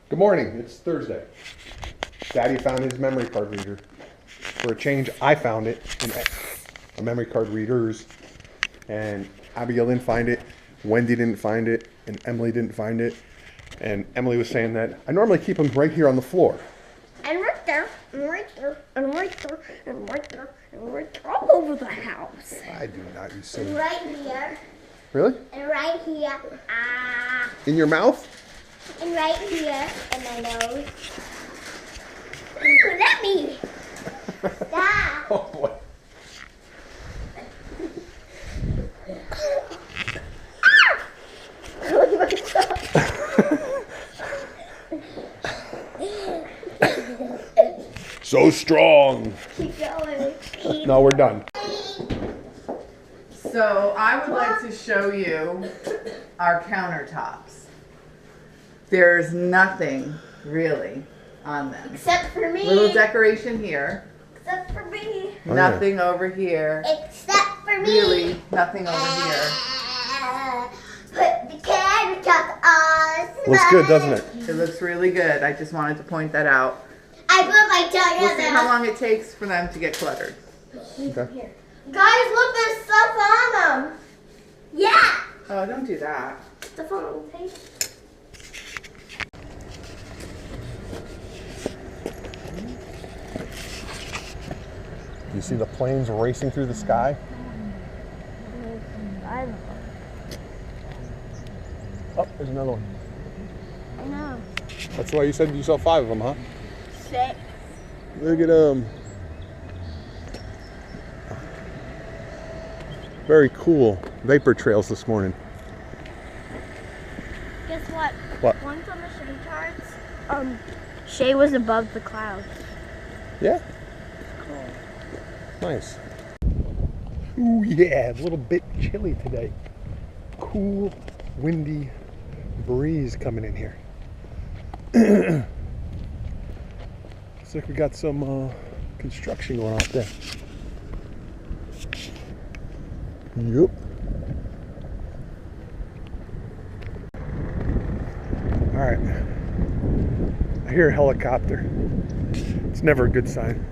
Good morning, it's Thursday. Daddy found his memory card reader. For a change, I found it in a memory card reader's. And Abigail didn't find it, Wendy didn't find it, and Emily didn't find it. And Emily was saying that I normally keep them right here on the floor. And right there, and right there, and right there, and right there, and right there, all over the house. I do not, you silly. And right here. Really? And right here. In your mouth? And right here, in my nose. Look at me. Stop. Oh boy. So strong. Keep going. No, we're done. So I would like to show you our countertops. There's nothing really on them. Except for me. Little decoration here. Except for me. Nothing over here. Except for me. Really, nothing over here. Put the countertop on. Looks good, doesn't it? It looks really good. I just wanted to point that out. I put my tongue We'll on see how long it takes for them to get cluttered. Okay. Here. Guys, look, there's stuff on them. Yeah. Oh, don't do that. Stuff on the table. You see the planes racing through the sky? Oh, there's another one. I know. That's why you said you saw 5 of them, huh? 6. Look at them. Very cool vapor trails this morning. Guess what? What? Once on the Shay charts, Shay was above the clouds. Yeah? Cool. Nice. Ooh, yeah, a little bit chilly today. Cool, windy breeze coming in here. Looks like we got some construction going on up there. Yep. All right. I hear a helicopter. It's never a good sign.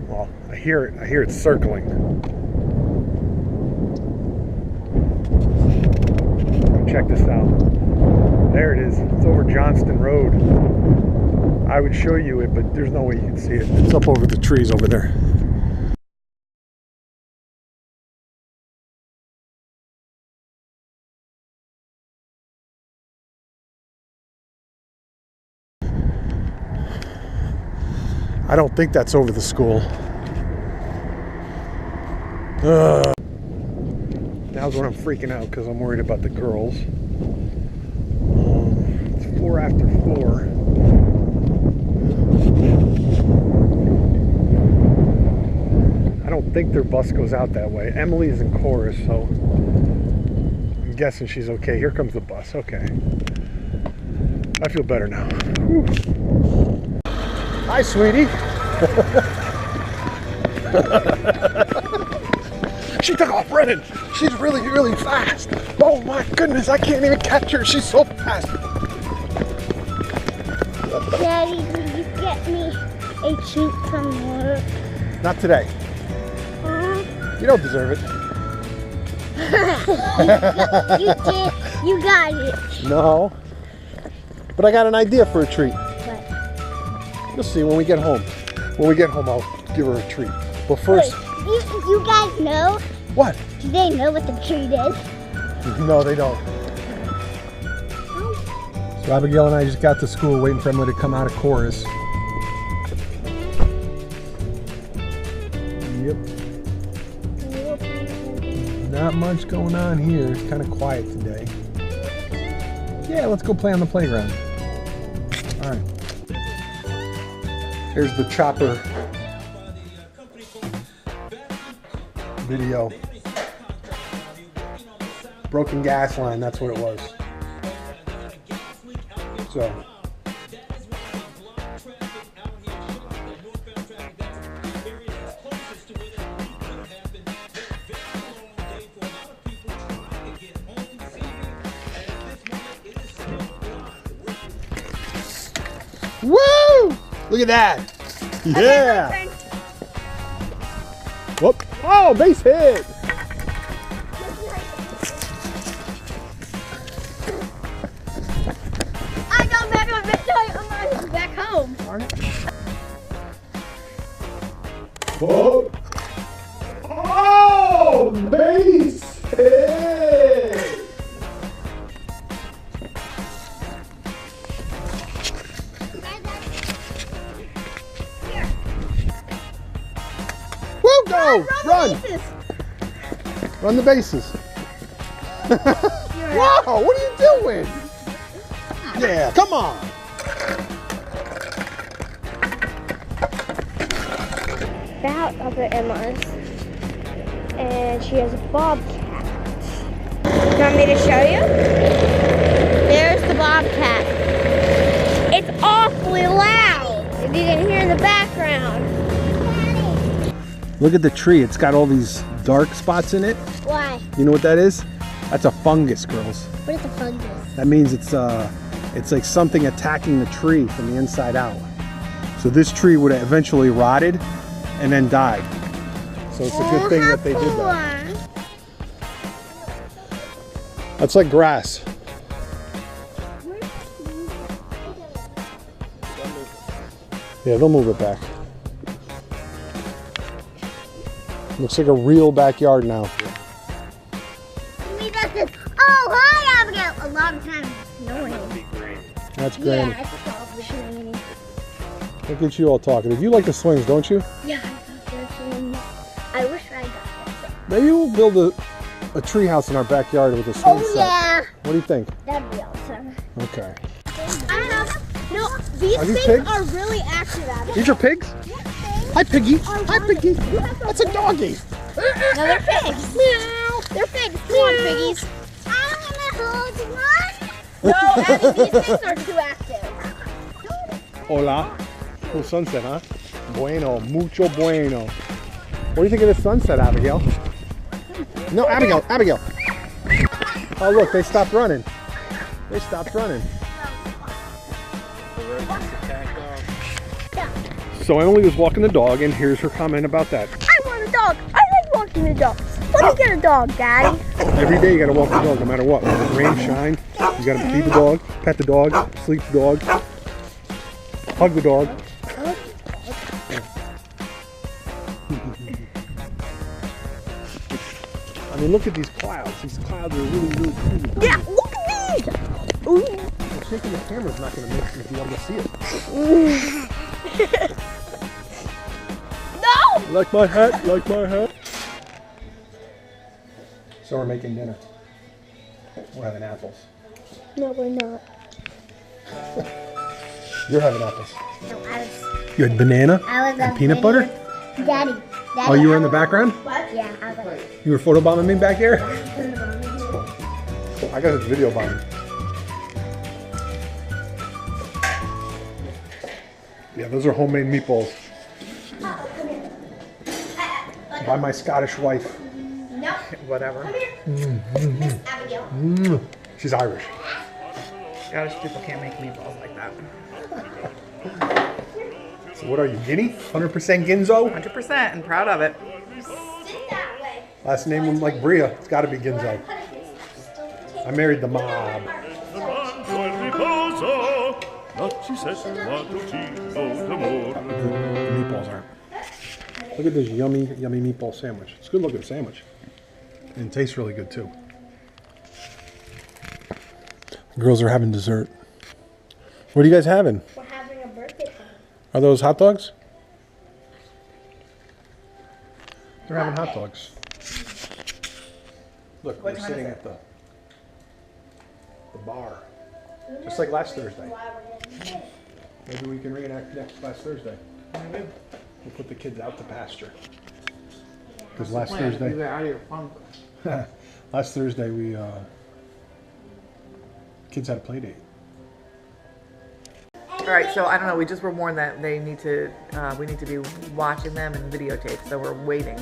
Well, I hear it. I hear it circling. Check this out. There it is. It's over Johnston Road. I would show you it, but there's no way you can see it. It's up over the trees over there. I don't think that's over the school. Now's when I'm freaking out because I'm worried about the girls. It's 4 after 4. I don't think their bus goes out that way. Emily's in chorus, so I'm guessing she's okay. Here comes the bus. Okay. I feel better now. Whew. Hi, sweetie. She took off running. She's really, really fast. Oh my goodness, I can't even catch her. She's so fast. Daddy, will you get me a treat from work? Not today. You don't deserve it. You did. You got it. No. But I got an idea for a treat. What? You'll see when we get home. When we get home, I'll give her a treat. But first... Wait, you guys know? What? Do they know what the treat is? No, they don't. So Abigail and I just got to school waiting for Emily to come out of chorus. Yep. Not much going on here. It's kind of quiet today. Yeah, let's go play on the playground. All right. Here's the chopper video. Broken gas line, that's what it was. So. Woo! Look at that. Yeah. Whoop. Oh, base hit. I got back on I'm back home. Whoa. Oh, base hit. Woo, go! Run! Run the bases. Whoa, what are you doing? Yeah, come on. About other Emma's, and she has a bobcat. You want me to show you? There's the bobcat. It's awfully loud, if you can hear in the background. Look at the tree. It's got all these dark spots in it. Why? You know what that is? That's a fungus, girls. What is a fungus? That means it's like something attacking the tree from the inside out. So this tree would have eventually rotted and then died. So it's a good thing that they did that. That's like grass. Yeah, they'll move it back. Looks like a real backyard now. We got this. Oh, hi, Abigail. A lot of times it's snowing. That's Granny. Yeah, it's probably snowing. Look at you all talking. You like the swings, don't you? Yeah, I got this one. I wish I got this. Maybe we'll build a tree house in our backyard with a swing set. Yeah. What do you think? That'd be awesome. Okay. I have. No, these Are these things pigs? are really active, Abigail. These are pigs? Hi, Piggy. Hi, Piggy. That's a doggy. No, they're pigs. Meow. They're pigs. Come on, piggies. I'm gonna hold one. No, Abby, these things are too active. Hola. Cool sunset, huh? Bueno, mucho bueno. What do you think of the sunset, Abigail? No, Abigail, Abigail. Oh, look, they stopped running. They stopped running. So Emily was walking the dog, and here's her comment about that. I want a dog. I like walking the dogs. Let me get a dog, Daddy. Every day you gotta walk the dog, no matter what. Whether it's rain, shine, you gotta feed the dog, pet the dog, sleep the dog, hug the dog. I mean, look at these clouds. These clouds are really, really cool. Yeah, look at these. Ooh. Shaking the camera's not gonna make me be able to see it. No! Like my hat, like my hat. So we're making dinner. We're having apples. No, we're not. You're having apples. No, I was. You had banana I was and peanut butter? Daddy. Oh, you were in the background? What? Yeah, I was like. You were photobombing me back there? I got this video bombing. Yeah, those are homemade meatballs. By my Scottish wife. No. Whatever. Come here. Miss Abigail. She's Irish. Scottish people can't make meatballs like that. So what are you, Guinea? 100% Ginzo? 100% and proud of it. Sit that way. Last name like Bria. It's got to be Ginzo. I married the mob. Meatballs are. Look at this yummy, yummy meatball sandwich. It's a good looking sandwich. And it tastes really good too. The girls are having dessert. What are you guys having? We're having a birthday party. Are those hot dogs? They're having hot dogs. Look, What we're time sitting is it? at the bar. Just like last Thursday. Maybe we can reenact last Thursday. Maybe. We'll put the kids out to pasture. Because last You Thursday, get out of your funk. last Thursday we kids had a play date. All right, so I don't know. We just were warned that they need to. We need to be watching them and videotape. So we're waiting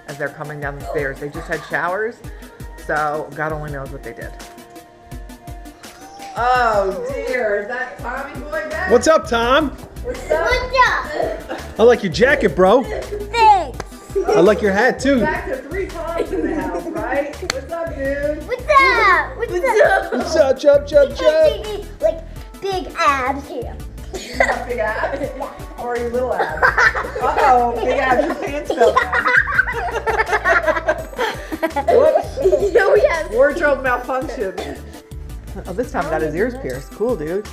as they're coming down the stairs. They just had showers, so God only knows what they did. Oh dear, is that Tommy boy back? What's up, Tom? What's up? I like your jacket, bro. Thanks. I like your hat too. Back to 3 Toms in the house, right? What's up, dude? What's up? What's up? What's up, chub, chub, chub? Like big abs here. You got big abs? Or your little abs? Uh-oh, big abs, your pants fell down. Whoops. No, yes. Wardrobe malfunction. Oh, this time I got his ears pierced. Cool, dude.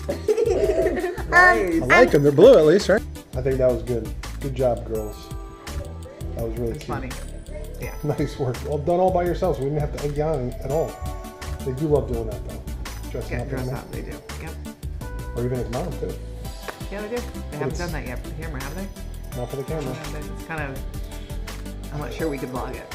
Nice. I like them. They're blue at least, right? I think that was good. Good job, girls. That was really It's cute. funny. Yeah. Nice work. Well done all by yourselves. We didn't have to egg you on at all. They do love doing that though. Dressing Get up in dressed them. up, they do. Yep. Or even his mom too. Yeah, they do. They haven't done that yet for the camera, have they? Not for the camera. Yeah, but it's kind of. I'm not sure we could vlog it.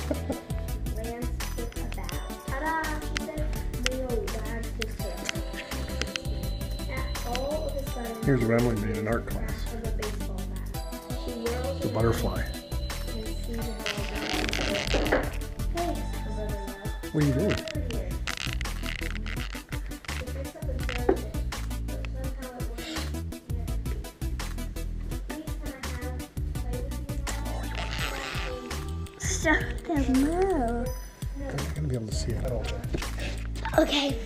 Here's what Emily made in art class. The butterfly. What are you doing? Stop the move. I'm gonna be able to see it all day. Okay.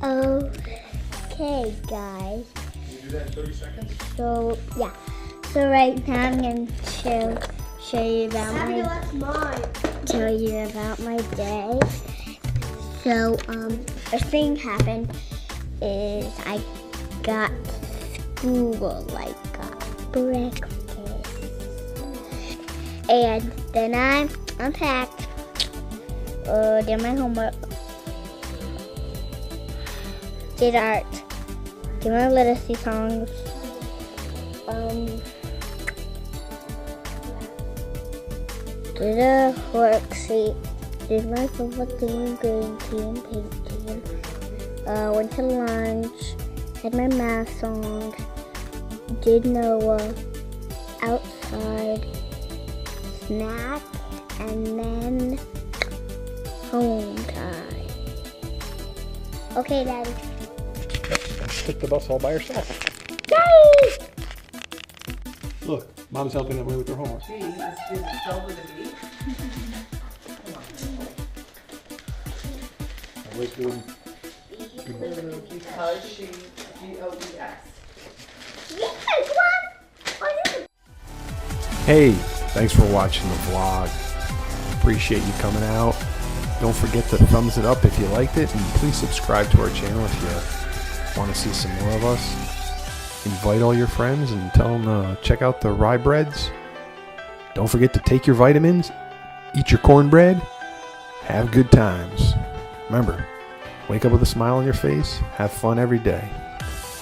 Okay, guys. You do that in 30 seconds? So yeah. So right now I'm gonna show you about my day. So a thing happened is I got to school, like got breakfast, and then I unpacked, did my homework, did art, did my literacy songs, did a worksheet, did my favorite thing, green tea and pink tea, went to lunch, had my math songs, did Noah, outside, snack, and then home time. Okay, Daddy. Took the bus all by herself. Yay! Look, Mom's helping Emily with her homework. Gee, is it spelled with a B? Emily doing Because she G-O-E-S. Yeah, come on! Hey, thanks for watching the vlog. Appreciate you coming out. Don't forget to thumbs it up if you liked it, and please subscribe to our channel if you want to see some more of us. Invite all your friends and tell them to check out the Ryebreads. Don't forget to take your vitamins, eat your cornbread, have good times. Remember, wake up with a smile on your face, have fun every day.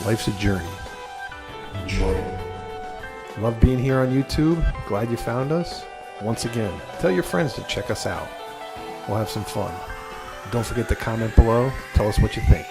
Life's a journey. Enjoy it. Love being here on YouTube. Glad you found us. Once again, tell your friends to check us out. We'll have some fun. Don't forget to comment below. Tell us what you think.